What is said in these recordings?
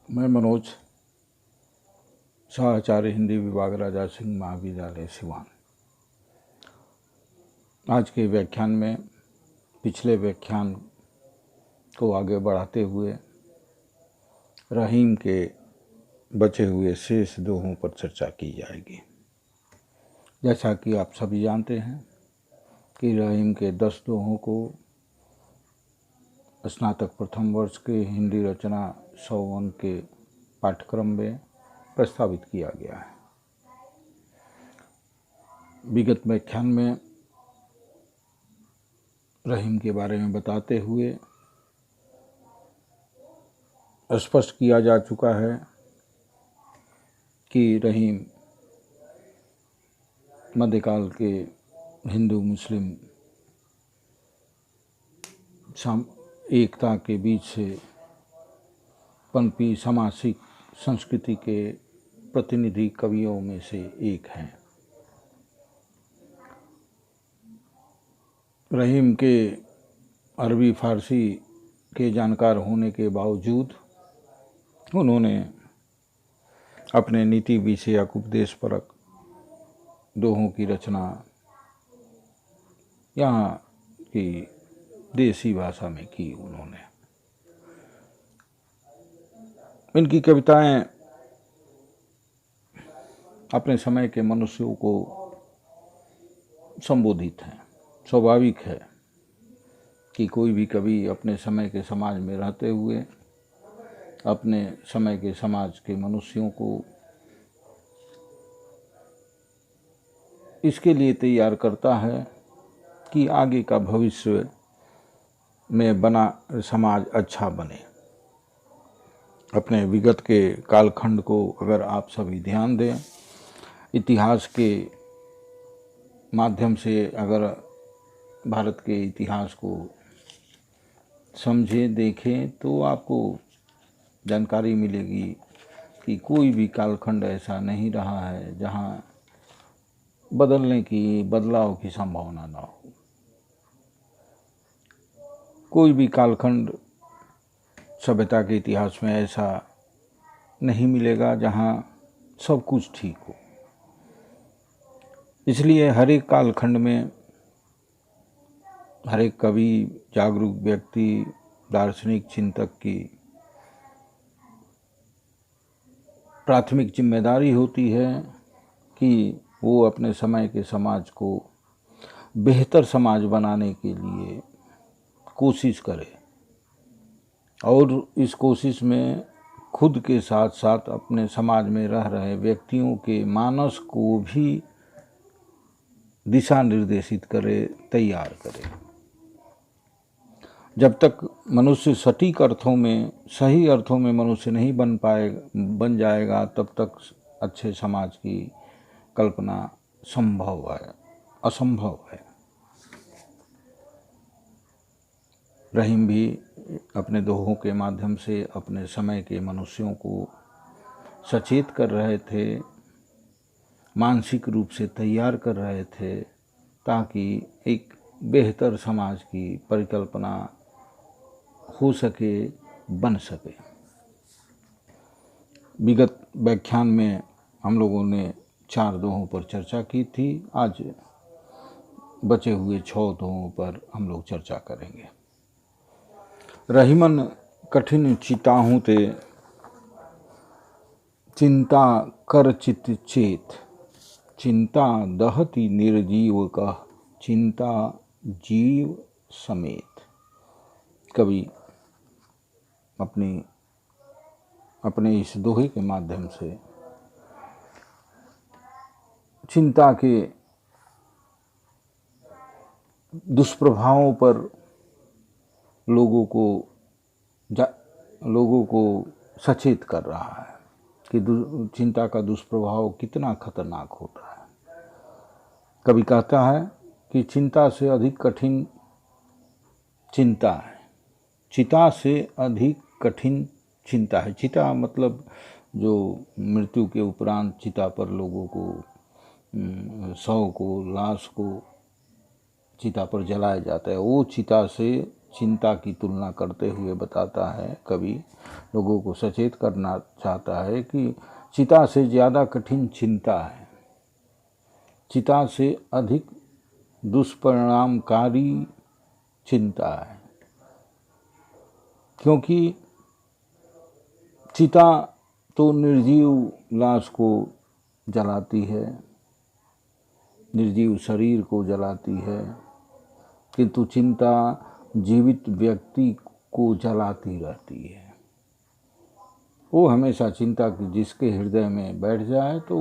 मैं मनोज, सहाचार्य हिंदी विभाग राजा सिंह महाविद्यालय सिवान। आज के व्याख्यान में पिछले व्याख्यान को आगे बढ़ाते हुए रहीम के बचे हुए शेष दोहों पर चर्चा की जाएगी। जैसा कि आप सभी जानते हैं कि रहीम के 10 दोहों को स्नातक प्रथम वर्ष के हिंदी रचना 100 अंक के पाठ्यक्रम में प्रस्तावित किया गया है। विगत व्याख्यान में रहीम के बारे में बताते हुए स्पष्ट किया जा चुका है कि रहीम मध्यकाल के हिंदू मुस्लिम एकता के बीच से पनपी सामाजिक संस्कृति के प्रतिनिधि कवियों में से एक हैं। रहीम के अरबी फारसी के जानकार होने के बावजूद उन्होंने अपने नीति विषयक उपदेशपरक दोहों की रचना यहाँ की देसी भाषा में की। उन्होंने इनकी कविताएं अपने समय के मनुष्यों को संबोधित हैं। स्वाभाविक है कि कोई भी कवि अपने समय के समाज में रहते हुए अपने समय के समाज के मनुष्यों को इसके लिए तैयार करता है कि आगे का भविष्य में बना समाज अच्छा बने। अपने विगत के कालखंड को अगर आप सभी ध्यान दें, इतिहास के माध्यम से अगर भारत के इतिहास को समझें, देखें, तो आपको जानकारी मिलेगी कि कोई भी कालखंड ऐसा नहीं रहा है जहां बदलाव की संभावना ना हो। कोई भी कालखंड सभ्यता के इतिहास में ऐसा नहीं मिलेगा जहां सब कुछ ठीक हो। इसलिए हर एक कालखंड में हर एक कवि, जागरूक व्यक्ति, दार्शनिक चिंतक की प्राथमिक जिम्मेदारी होती है कि वो अपने समय के समाज को बेहतर समाज बनाने के लिए कोशिश करे और इस कोशिश में खुद के साथ साथ अपने समाज में रह रहे व्यक्तियों के मानस को भी दिशा निर्देशित करे, तैयार करे। जब तक मनुष्य सटीक अर्थों में, सही अर्थों में मनुष्य नहीं बन जाएगा, तब तक अच्छे समाज की कल्पना असंभव है। रहीम भी अपने दोहों के माध्यम से अपने समय के मनुष्यों को सचेत कर रहे थे, मानसिक रूप से तैयार कर रहे थे ताकि एक बेहतर समाज की परिकल्पना हो सके, बन सके। विगत व्याख्यान में हम लोगों ने 4 दोहों पर चर्चा की थी। आज बचे हुए 6 दोहों पर हम लोग चर्चा करेंगे। रहीमन कठिन चिताहूँ ते चिंता कर चित चेत, चिंता दहती निर्जीव कह, चिंता जीव समेत। कवि अपने इस दोहे के माध्यम से चिंता के दुष्प्रभावों पर लोगों को सचेत कर रहा है कि चिंता का दुष्प्रभाव कितना खतरनाक होता है। कवि कहता है कि चिंता से अधिक कठिन चिंता है, चिता से अधिक कठिन चिंता है। चिता मतलब जो मृत्यु के उपरांत चिता पर लोगों को, शव को, लाश को चिता पर जलाया जाता है, वो चिता से चिंता की तुलना करते हुए बताता है, कवि लोगों को सचेत करना चाहता है कि चिता से ज़्यादा कठिन चिंता है, चिता से अधिक दुष्परिणामकारी चिंता है। क्योंकि चिता तो निर्जीव लाश को जलाती है, निर्जीव शरीर को जलाती है, किंतु चिंता जीवित व्यक्ति को जलाती रहती है। वो हमेशा चिंता की जिसके हृदय में बैठ जाए तो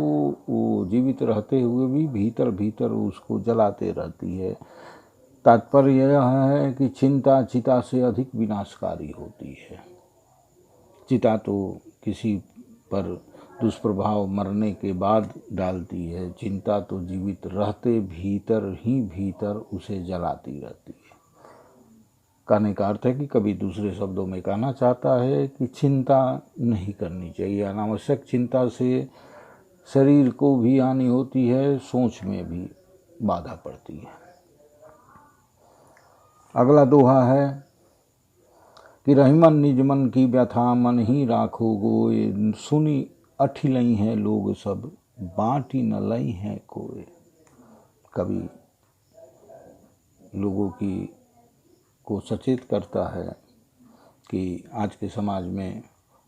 वो जीवित रहते हुए भी भीतर भीतर उसको जलाते रहती है। तात्पर्य यह है कि चिंता चिता से अधिक विनाशकारी होती है। चिता तो किसी पर दुष्प्रभाव मरने के बाद डालती है, चिंता तो जीवित रहते भीतर ही भीतर उसे जलाती रहती है। कहने का अर्थ है कि कभी दूसरे शब्दों में कहना चाहता है कि चिंता नहीं करनी चाहिए। अनावश्यक चिंता से शरीर को भी हानि होती है, सोच में भी बाधा पड़ती है। अगला दोहा है कि रहीमन निज मन की व्यथा मन ही राखो गोए, सुनी अठिलई हैं लोग सब बाँटी न लई हैं कोए। कवि लोगों को सचेत करता है कि आज के समाज में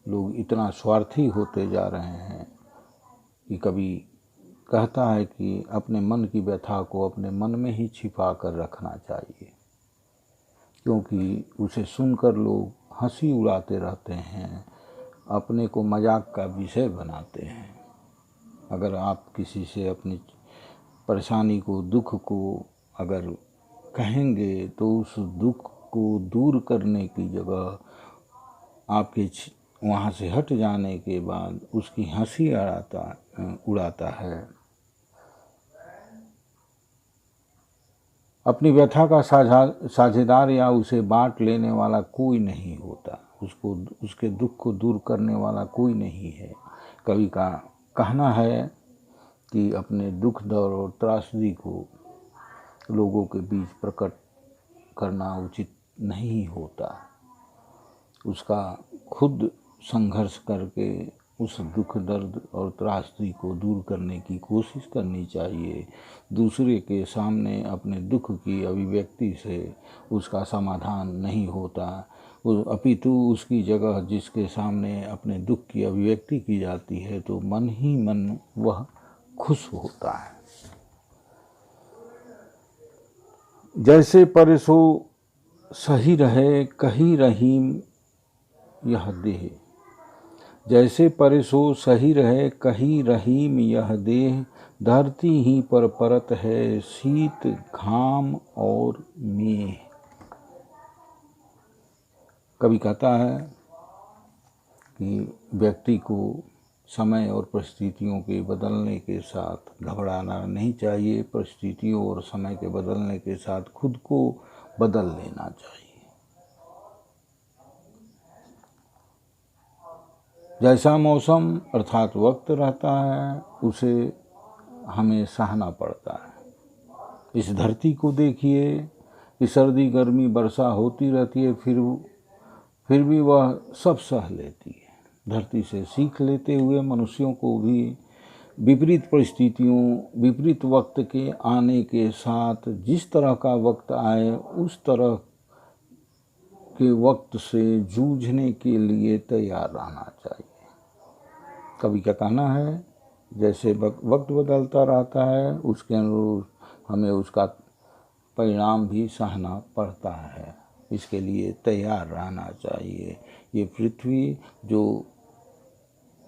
लोग इतना स्वार्थी होते जा रहे हैं कि कवि कहता है कि अपने मन की व्यथा को अपने मन में ही छिपा कर रखना चाहिए, क्योंकि उसे सुनकर लोग हंसी उड़ाते रहते हैं, अपने को मजाक का विषय बनाते हैं। अगर आप किसी से अपनी परेशानी को, दुख को अगर कहेंगे तो उस दुख को दूर करने की जगह आपके वहाँ से हट जाने के बाद उसकी हंसी उड़ाता है। अपनी व्यथा का साझेदार या उसे बांट लेने वाला कोई नहीं होता, उसको उसके दुख को दूर करने वाला कोई नहीं है। कवि का कहना है कि अपने दुख दर्द और त्रासदी को लोगों के बीच प्रकट करना उचित नहीं होता। उसका खुद संघर्ष करके उस दुख दर्द और त्रासदी को दूर करने की कोशिश करनी चाहिए। दूसरे के सामने अपने दुख की अभिव्यक्ति से उसका समाधान नहीं होता, अपितु उसकी जगह जिसके सामने अपने दुख की अभिव्यक्ति की जाती है तो मन ही मन वह खुश होता है। जैसे परसो सही रहे कही रहीम यह देह, जैसे परसो सही रहे कही रहीम यह देह, धरती ही पर परत है शीत घाम और मेह। कवि कहता है कि व्यक्ति को समय और परिस्थितियों के बदलने के साथ घबराना नहीं चाहिए, परिस्थितियों और समय के बदलने के साथ खुद को बदल लेना चाहिए। जैसा मौसम अर्थात वक्त रहता है उसे हमें सहना पड़ता है। इस धरती को देखिए कि सर्दी गर्मी वर्षा होती रहती है, फिर भी वह सब सह लेती है। धरती से सीख लेते हुए मनुष्यों को भी विपरीत परिस्थितियों, विपरीत वक्त के आने के साथ जिस तरह का वक्त आए उस तरह के वक्त से जूझने के लिए तैयार रहना चाहिए। कवि का कहना है जैसे वक्त बदलता रहता है उसके अनुरूप हमें उसका परिणाम भी सहना पड़ता है, इसके लिए तैयार रहना चाहिए। ये पृथ्वी जो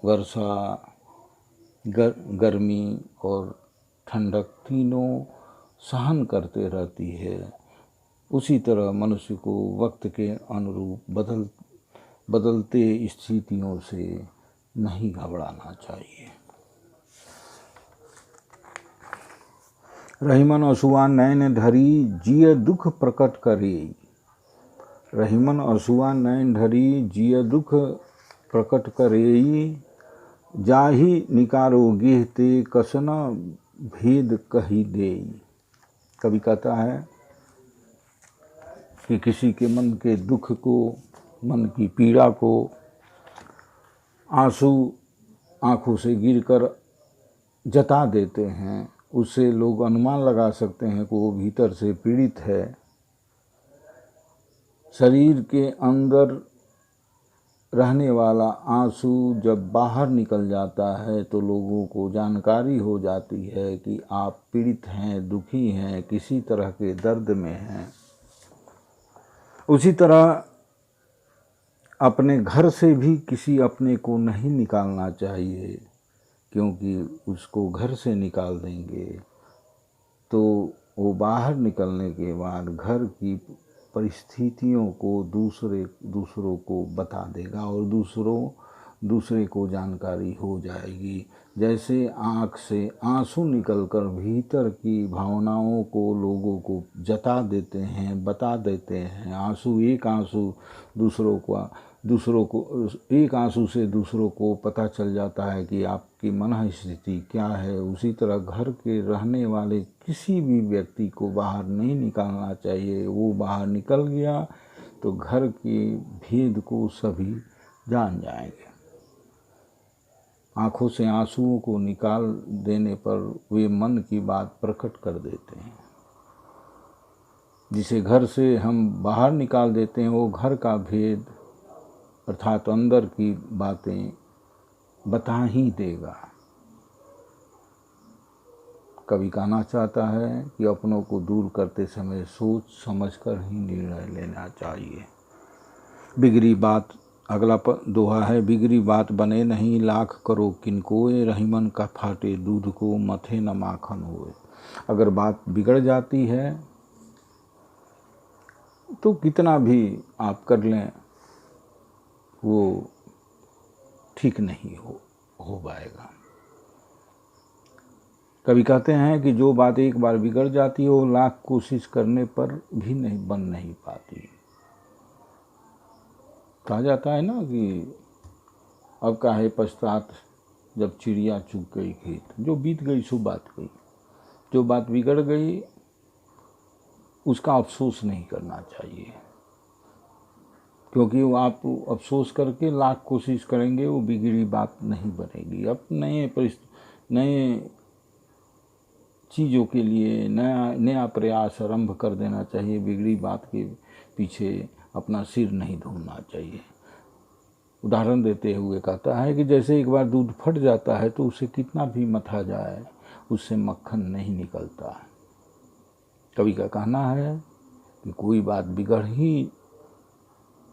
वर्षा, गर्मी और ठंडक तीनों सहन करते रहती है, उसी तरह मनुष्य को वक्त के अनुरूप बदलते स्थितियों से नहीं घबराना चाहिए। रहीमन असुआ नैन धरी जिय दुख प्रकट करे, रहीमन असुआ नैन धरी जिय दुख प्रकट करे, जाहि निकारो गेहते कसना भेद कही दे। कवि कहता है कि किसी के मन के दुख को, मन की पीड़ा को आंसू आँखों से गिरकर जता देते हैं, उससे लोग अनुमान लगा सकते हैं कि वो भीतर से पीड़ित है। शरीर के अंदर रहने वाला आंसू जब बाहर निकल जाता है तो लोगों को जानकारी हो जाती है कि आप पीड़ित हैं, दुखी हैं, किसी तरह के दर्द में हैं। उसी तरह अपने घर से भी किसी अपने को नहीं निकालना चाहिए, क्योंकि उसको घर से निकाल देंगे तो वो बाहर निकलने के बाद घर की परिस्थितियों को दूसरों को बता देगा और दूसरे को जानकारी हो जाएगी। जैसे आँख से आंसू निकलकर भीतर की भावनाओं को लोगों को जता देते हैं, बता देते हैं। एक आंसू एक आंसू से दूसरों को पता चल जाता है कि आपकी मन स्थिति क्या है। उसी तरह घर के रहने वाले किसी भी व्यक्ति को बाहर नहीं निकालना चाहिए। वो बाहर निकल गया तो घर के भेद को सभी जान जाएंगे। आँखों से आंसुओं को निकाल देने पर वे मन की बात प्रकट कर देते हैं। जिसे घर से हम बाहर निकाल देते हैं वो घर का भेद अर्थात अंदर की बातें बता ही देगा। कवि कहना चाहता है कि अपनों को दूर करते समय सोच समझकर ही निर्णय लेना चाहिए। बिगड़ी बात, अगला दोहा है, बिगड़ी बात बने नहीं, लाख करो किनकोए, रहीमन का फाटे दूध को, मथे न माखन होए। अगर बात बिगड़ जाती है तो कितना भी आप कर लें वो ठीक नहीं हो पाएगा। कभी कहते हैं कि जो बात एक बार बिगड़ जाती है वो लाख कोशिश करने पर भी बन नहीं पाती। कहा जाता है ना कि अब काहे पछतात जब चिड़िया चुग गई खेत। जो बीत गई सो बात गई। जो बात बिगड़ गई उसका अफसोस नहीं करना चाहिए, क्योंकि वो आप अफसोस करके लाख कोशिश करेंगे वो बिगड़ी बात नहीं बनेगी। अब नए चीज़ों के लिए नया प्रयास आरंभ कर देना चाहिए। बिगड़ी बात के पीछे अपना सिर नहीं ढूंढना चाहिए। उदाहरण देते हुए कहता है कि जैसे एक बार दूध फट जाता है तो उसे कितना भी मथा जाए उससे मक्खन नहीं निकलता। कवि का कहना है कि कोई बात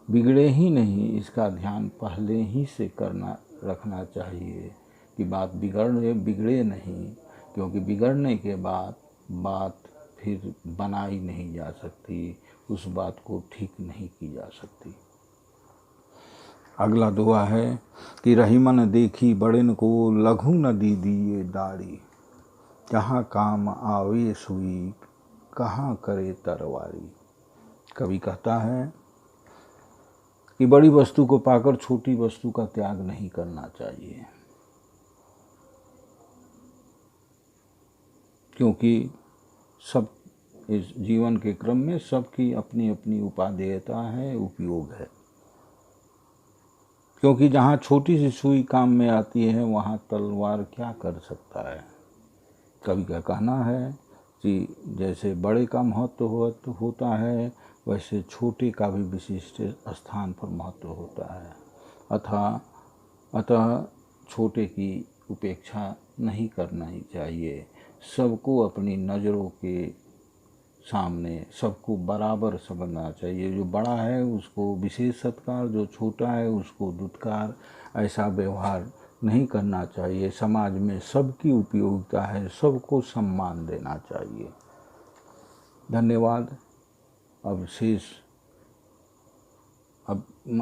बिगड़े ही नहीं, इसका ध्यान पहले ही से रखना चाहिए कि बात बिगड़े नहीं, क्योंकि बिगड़ने के बाद बात फिर बनाई नहीं जा सकती, उस बात को ठीक नहीं की जा सकती। अगला दुआ है कि रहीमन देखी बड़न को, लघु न दीदिए दाढ़ी, जहाँ काम आवे सुई, कहाँ करे तरवारी। कवि कहता है कि बड़ी वस्तु को पाकर छोटी वस्तु का त्याग नहीं करना चाहिए, क्योंकि सब इस जीवन के क्रम में सबकी अपनी अपनी उपादेयता है, उपयोग है। क्योंकि जहाँ छोटी सी सुई काम में आती है वहाँ तलवार क्या कर सकता है। कवि का कहना है कि जैसे बड़े का महत्व होता है वैसे छोटे का भी विशिष्ट स्थान पर महत्व होता है। अतः छोटे की उपेक्षा नहीं करना ही चाहिए। सबको अपनी नज़रों के सामने सबको बराबर समझना चाहिए। जो बड़ा है उसको विशेष सत्कार, जो छोटा है उसको दुत्कार। ऐसा व्यवहार नहीं करना चाहिए। समाज में सबकी उपयोगिता है, सबको सम्मान देना चाहिए। धन्यवाद। अब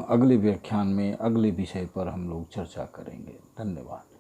अगले व्याख्यान में अगले विषय पर हम लोग चर्चा करेंगे। धन्यवाद।